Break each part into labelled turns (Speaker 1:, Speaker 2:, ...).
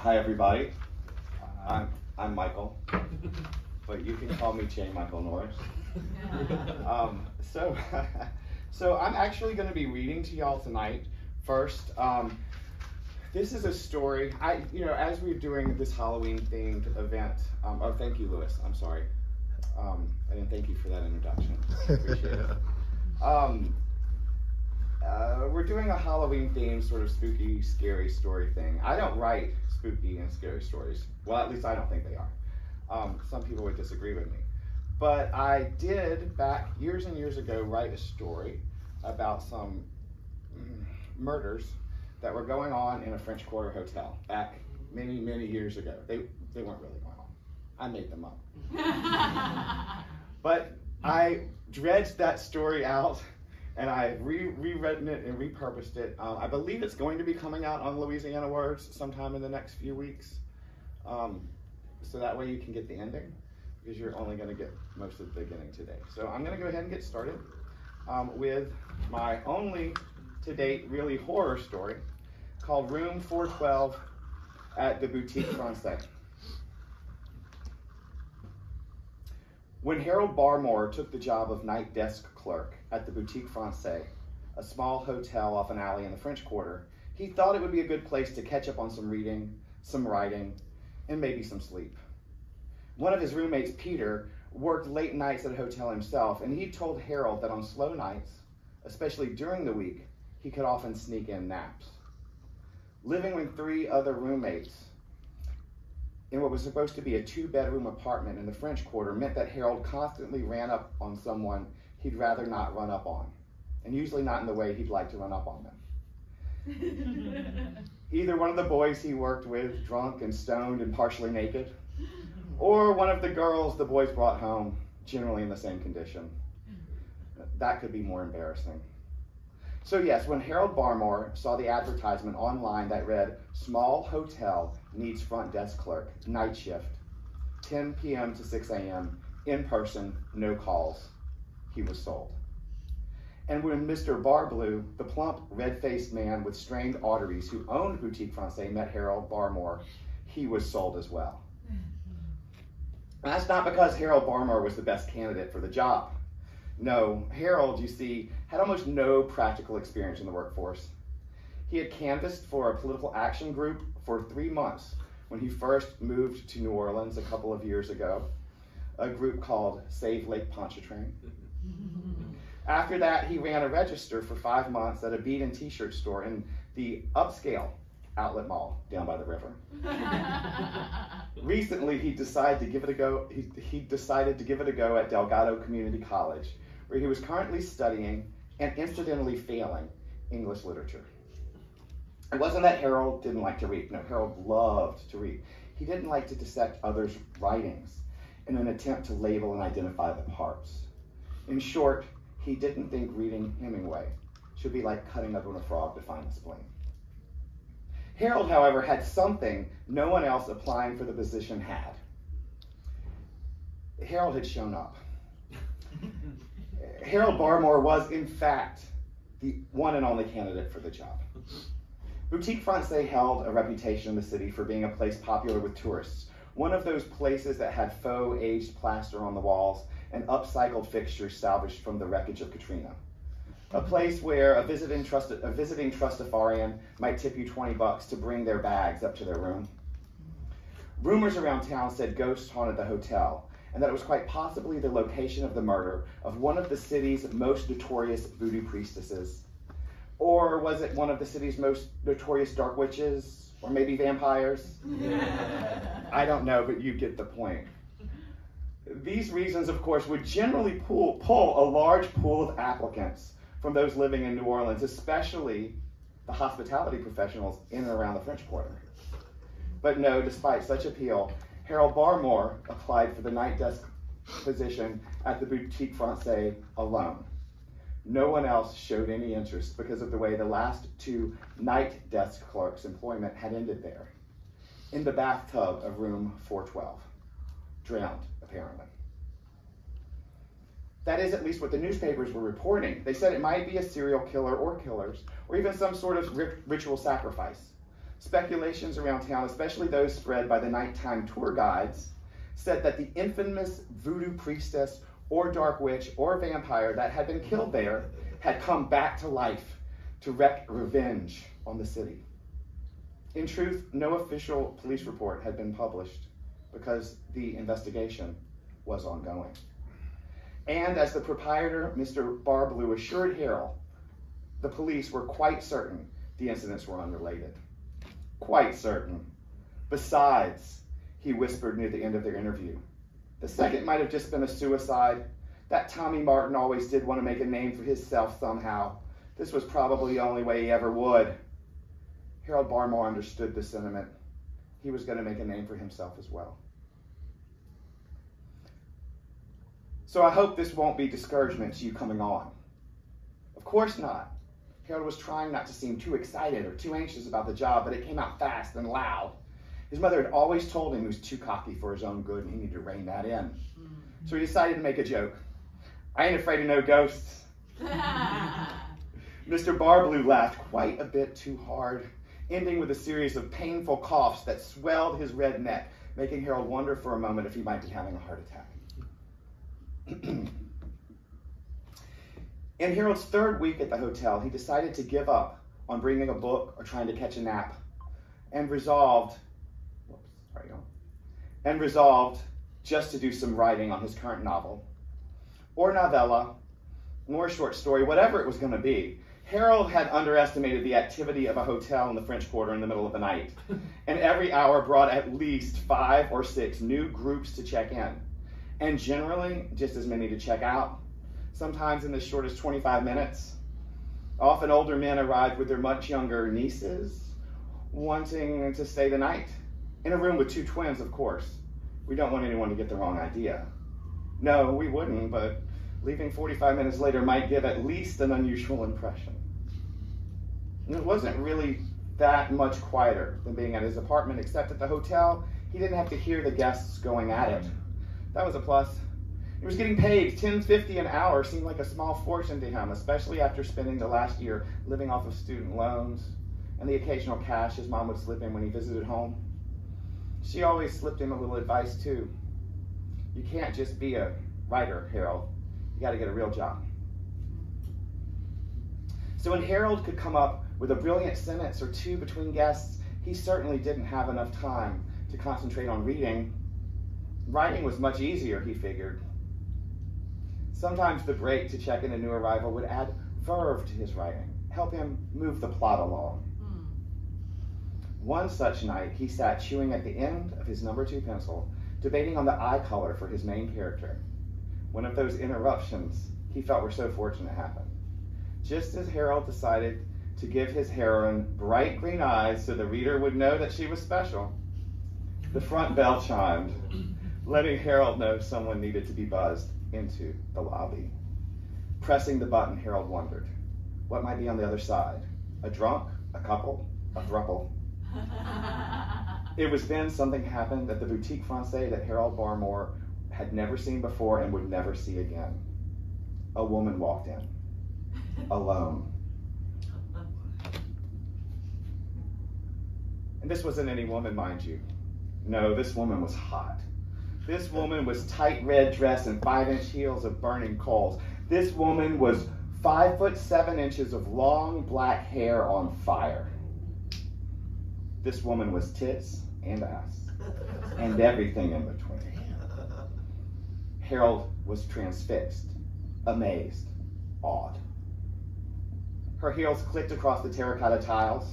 Speaker 1: Hi everybody, I'm Michael, but you can call me J. Michael Norris. So I'm actually going to be reading to y'all tonight. First, this is a story. As we're doing this Halloween-themed event. Oh, thank you, Louis. I'm sorry. And thank you for that introduction. Appreciate it. We're doing a Halloween-themed sort of spooky, scary story thing. I don't write spooky and scary stories. Well, at least I don't think they are. Some people would disagree with me. But I did, back years and years ago, write a story about some murders that were going on in a French Quarter hotel back many, many years ago. They weren't really going on. I made them up. But I dredged that story out, and I rewritten it and repurposed it. I believe it's going to be coming out on Louisiana Words sometime in the next few weeks. So that way you can get the ending, because you're only going to get most of the beginning today. So I'm going to go ahead and get started with my only, to date, really horror story called Room 412 at the Boutique Française. When Harold Barmore took the job of night desk clerk at the Boutique Française, a small hotel off an alley in the French Quarter, he thought it would be a good place to catch up on some reading, some writing, and maybe some sleep. One of his roommates, Peter, worked late nights at a hotel himself, and he told Harold that on slow nights, especially during the week, he could often sneak in naps. Living with 3 other roommates in what was supposed to be a 2-bedroom apartment in the French Quarter meant that Harold constantly ran up on someone he'd rather not run up on, and usually not in the way he'd like to run up on them. Either one of the boys he worked with, drunk and stoned and partially naked, or one of the girls the boys brought home, generally in the same condition. That could be more embarrassing. So yes, when Harold Barmore saw the advertisement online that read, "Small hotel needs front desk clerk, night shift, 10 p.m. to 6 a.m., in person, no calls," he was sold. And when Mr. Barblue, the plump, red-faced man with strained arteries who owned Boutique Française, met Harold Barmore, he was sold as well. And that's not because Harold Barmore was the best candidate for the job. No, Harold, you see, had almost no practical experience in the workforce. He had canvassed for a political action group for 3 months when he first moved to New Orleans a couple of years ago, a group called Save Lake Pontchartrain. After that, he ran a register for 5 months at a bead and t-shirt store in the upscale outlet mall down by the river. Recently, he decided to give it a go. He decided to give it a go at Delgado Community College, where he was currently studying and incidentally failing English literature. It wasn't that Harold didn't like to read. No, Harold loved to read. He didn't like to dissect others' writings in an attempt to label and identify the parts. In short, he didn't think reading Hemingway should be like cutting open a frog to find the spleen. Harold, however, had something no one else applying for the position had. Harold had shown up. Harold Barmore was, in fact, the one and only candidate for the job. Boutique Française held a reputation in the city for being a place popular with tourists, one of those places that had faux aged plaster on the walls and upcycled fixtures salvaged from the wreckage of Katrina. A place where a visiting trustafarian might tip you $20 to bring their bags up to their room. Rumors around town said ghosts haunted the hotel, and that it was quite possibly the location of the murder of one of the city's most notorious voodoo priestesses. Or was it one of the city's most notorious dark witches? Or maybe vampires? I don't know, but you get the point. These reasons, of course, would generally pull a large pool of applicants from those living in New Orleans, especially the hospitality professionals in and around the French Quarter. But no, despite such appeal, Harold Barmore applied for the night desk position at the Boutique Française alone. No one else showed any interest because of the way the last 2 night desk clerks' employment had ended there, in the bathtub of room 412, drowned, apparently. That is at least what the newspapers were reporting. They said it might be a serial killer or killers, or even some sort of ritual sacrifice. Speculations around town, especially those spread by the nighttime tour guides, said that the infamous voodoo priestess or dark witch or vampire that had been killed there had come back to life to wreak revenge on the city. In truth, no official police report had been published because the investigation was ongoing. And as the proprietor, Mr. Barblue, assured Harold, the police were quite certain the incidents were unrelated. Quite certain. Besides, he whispered near the end of their interview, the second might have just been a suicide. That Tommy Martin always did want to make a name for himself somehow. This was probably the only way he ever would. Harold Barmore understood the sentiment. He was going to make a name for himself as well. So I hope this won't be discouragement to you coming on. Of course not. Harold was trying not to seem too excited or too anxious about the job, but it came out fast and loud. His mother had always told him he was too cocky for his own good and he needed to rein that in. So he decided to make a joke. I ain't afraid of no ghosts. Mr. Barblue laughed quite a bit too hard, ending with a series of painful coughs that swelled his red neck, making Harold wonder for a moment if he might be having a heart attack. In Harold's third week at the hotel, he decided to give up on bringing a book or trying to catch a nap, and resolved just to do some writing on his current novel, or novella, or short story, whatever it was going to be. Harold had underestimated the activity of a hotel in the French Quarter in the middle of the night, and every hour brought at least 5 or 6 new groups to check in, and generally just as many to check out, sometimes in as short as 25 minutes. Often older men arrived with their much younger nieces, wanting to stay the night, in a room with 2 twins, of course. We don't want anyone to get the wrong idea. No, we wouldn't, but leaving 45 minutes later might give at least an unusual impression. And it wasn't really that much quieter than being at his apartment, except at the hotel, he didn't have to hear the guests going at it. That was a plus. He was getting paid $10.50 an hour, seemed like a small fortune to him, especially after spending the last year living off of student loans and the occasional cash his mom would slip him when he visited home. She always slipped him a little advice too. You can't just be a writer, Harold. You got to get a real job. So when Harold could come up with a brilliant sentence or 2 between guests, he certainly didn't have enough time to concentrate on reading. Writing was much easier, he figured. Sometimes the break to check in a new arrival would add verve to his writing, help him move the plot along. One such night, he sat chewing at the end of his number 2 pencil, debating on the eye color for his main character. One of those interruptions he felt were so fortunate happened. Just as Harold decided to give his heroine bright green eyes so the reader would know that she was special, the front bell chimed, letting Harold know someone needed to be buzzed into the lobby. Pressing the button, Harold wondered, what might be on the other side? A drunk? A couple? A throuple? It was then something happened at the Boutique Francais that Harold Barmore had never seen before and would never see again. A woman walked in, alone. And this wasn't any woman, mind you. No, this woman was hot. This woman was tight red dress and 5-inch heels of burning coals. This woman was 5'7" of long black hair on fire. This woman was tits and ass and everything in between. Harold was transfixed, amazed, awed. Her heels clicked across the terracotta tiles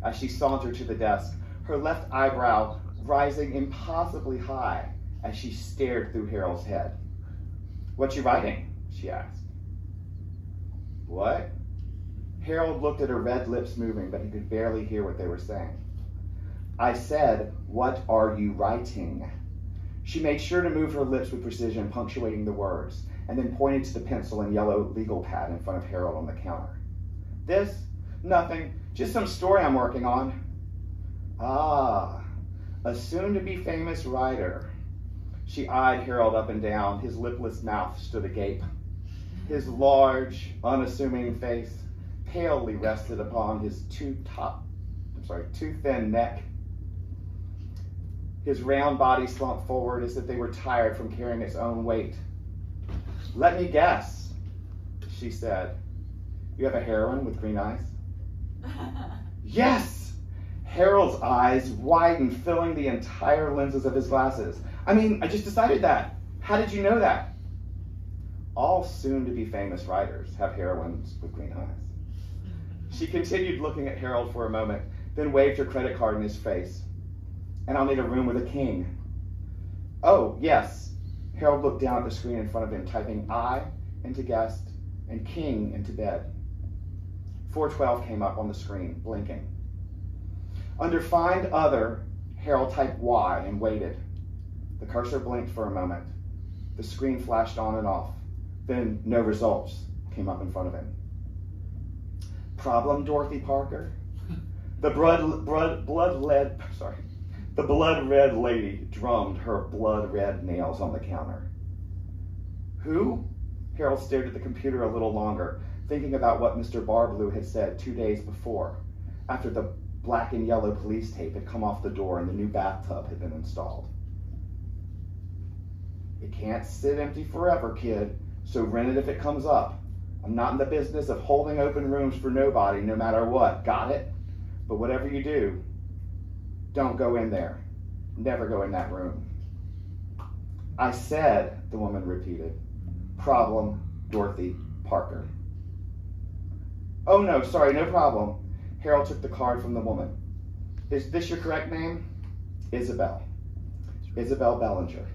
Speaker 1: as she sauntered to the desk, her left eyebrow rising impossibly high as she stared through Harold's head. "What you writing?" she asked. "What?" Harold looked at her red lips moving, but he could barely hear what they were saying. "I said, what are you writing?" She made sure to move her lips with precision, punctuating the words, and then pointed to the pencil and yellow legal pad in front of Harold on the counter. "This? Nothing. Just some story I'm working on." "Ah, a soon-to-be famous writer." She eyed Harold up and down. His lipless mouth stood agape. His large, unassuming face palely rested upon his two too thin neck. His round body slumped forward as if they were tired from carrying its own weight. "Let me guess," she said. "You have a heroine with green eyes?" "Yes!" Harold's eyes widened, filling the entire lenses of his glasses. "I mean, I just decided that. How did you know that?" "All soon-to-be famous writers have heroines with green eyes." She continued looking at Harold for a moment, then waved her credit card in his face. "And I'll need a room with a king." "Oh, yes." Harold looked down at the screen in front of him, typing I into guest and king into bed. 412 came up on the screen, blinking. Under Find Other, Harold typed Y and waited. The cursor blinked for a moment. The screen flashed on and off. Then no results came up in front of him. "Problem, Dorothy Parker?" The blood-red lady drummed her blood-red nails on the counter. "Who?" Harold stared at the computer a little longer, thinking about what Mr. Barblew had said 2 days before, after the black and yellow police tape had come off the door and the new bathtub had been installed. "It can't sit empty forever, kid, so rent it if it comes up. I'm not in the business of holding open rooms for nobody, no matter what. Got it? But whatever you do, don't go in there. Never go in that room." "I said," the woman repeated, "Problem, Dorothy Parker." "Oh no, sorry, no problem." Harold took the card from the woman. "Is this your correct name?" "Isabel. Isabel Bellinger."